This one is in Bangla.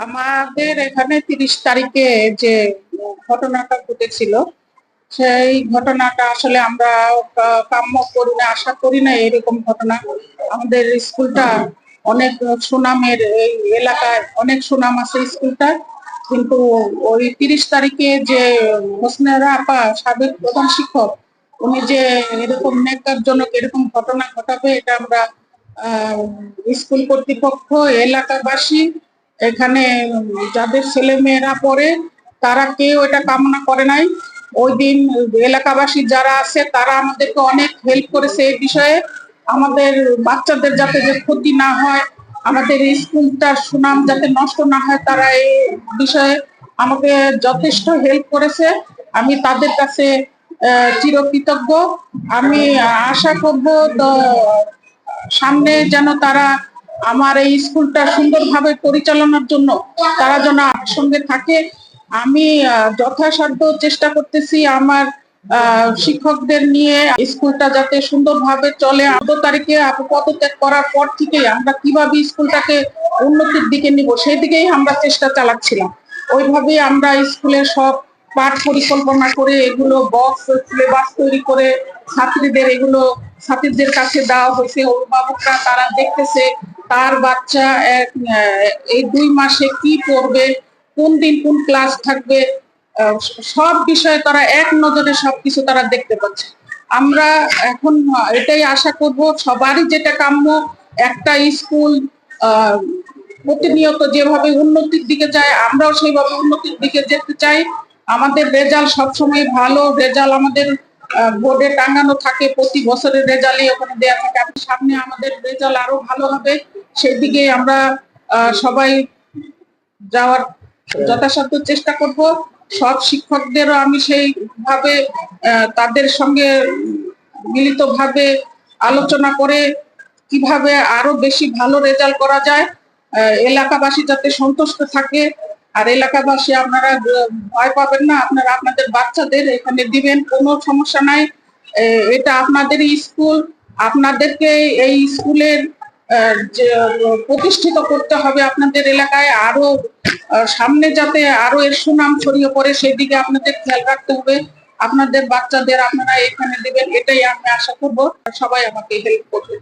আমাদের এখানে 30 তারিখে যে ঘটনাটা ঘটেছিল, সেই ঘটনাটা আসলে আমরা কাম্য করি না, আশা করি না এরকম ঘটনা। আমাদের স্কুলটা অনেক সুনামের, এই এলাকায় অনেক সুনাম আছে স্কুলটা, কিন্তু ওই 30 তারিখে যে হোসনেরা আপা, সাবেক প্রধান শিক্ষক, উনি যে এরকম ন্যাক্কারজনক এরকম ঘটনা ঘটাবে, এটা আমরা স্কুল কর্তৃপক্ষ, এলাকাবাসী, এখানে যাদের ছেলে মেয়েরা পড়ে, তারা কেউ এটা কামনা করে নাই। ওই দিন এলাকাবাসী যারা আছে তারা আমাদেরকে অনেক হেল্প করেছে এই বিষয়ে। আমাদের বাচ্চাদের যাতে যে ক্ষতি না হয়, আমাদের স্কুলটার সুনাম যাতে নষ্ট না হয়, তারা এই বিষয়ে আমাকে যথেষ্ট হেল্প করেছে। আমি তাদের কাছে চিরকৃতজ্ঞ। আমি আশা করব সামনে যেন তারা আমার এই স্কুলটা সুন্দরভাবে পরিচালনার জন্য তারা যেন আমার সঙ্গে থাকে। আমি যথাসাধ্য চেষ্টা করতেছি আমার শিক্ষকদের নিয়ে স্কুলটা যাতে সুন্দরভাবে চলে। 14 তারিখে পদত্যাগ করার পর থেকে আমরা কিভাবে স্কুলটাকে উন্নতির দিকে নিব সেই দিকেই আমরা চেষ্টা চালাচ্ছিলাম। ওইভাবে আমরা স্কুলের সব পাঠ পরিকল্পনা করে, এগুলো বক্স সিলেবাস তৈরি করে ছাত্রীদের এগুলো ছাত্রীদের কাছে দেওয়া হয়েছে। অভিভাবকরা তারা দেখতেছে তার বাচ্চা এই 2 মাসে কি পড়বে, কোন দিন কোন ক্লাস থাকবে, সব বিষয়ে তারা এক নজরে সবকিছু তারা দেখতে পাচ্ছে। আমরা এখন এটাই আশা করব, সবারই যেটা কাম্য, একটা স্কুল প্রতিনিয়ত যেভাবে উন্নতির দিকে যায়, আমরাও সেইভাবে উন্নতির দিকে যেতে চাই। আমাদের রেজাল্ট সবসময় ভালো, রেজাল্ট আমাদের বোর্ডে টাঙানো থাকে, প্রতি বছরের রেজাল্টই ওখানে দেওয়া থাকে। সামনে আমাদের রেজাল্ট আরো ভালো হবে, সেই দিকে আমরা সবাই যাওয়ার যথাসাধ্য চেষ্টা করব। সব শিক্ষকদেরও আমি সেইভাবে তাদের সঙ্গে মিলিতভাবে আলোচনা করে কিভাবে আরো বেশি ভালো রেজাল্ট করা যায়, এলাকাবাসী যাতে সন্তুষ্ট থাকে। আর এলাকাবাসী আপনারা ভয় পাবেন না, আপনারা আপনাদের বাচ্চাদের এখানে দিবেন, কোনো সমস্যা নাই। এটা আপনাদেরই স্কুল, আপনাদেরকে এই স্কুলের যে প্রতিষ্ঠিত করতে হবে আপনাদের এলাকায়। আরো সামনে যাতে আরো এর সুনাম ছড়িয়ে পড়ে সেদিকে আপনাদের খেয়াল রাখতে হবে। আপনাদের বাচ্চাদের আপনারা এখানে দিবেন, এটাই আমি আশা করব। সবাই আমাকে হেল্প করবে।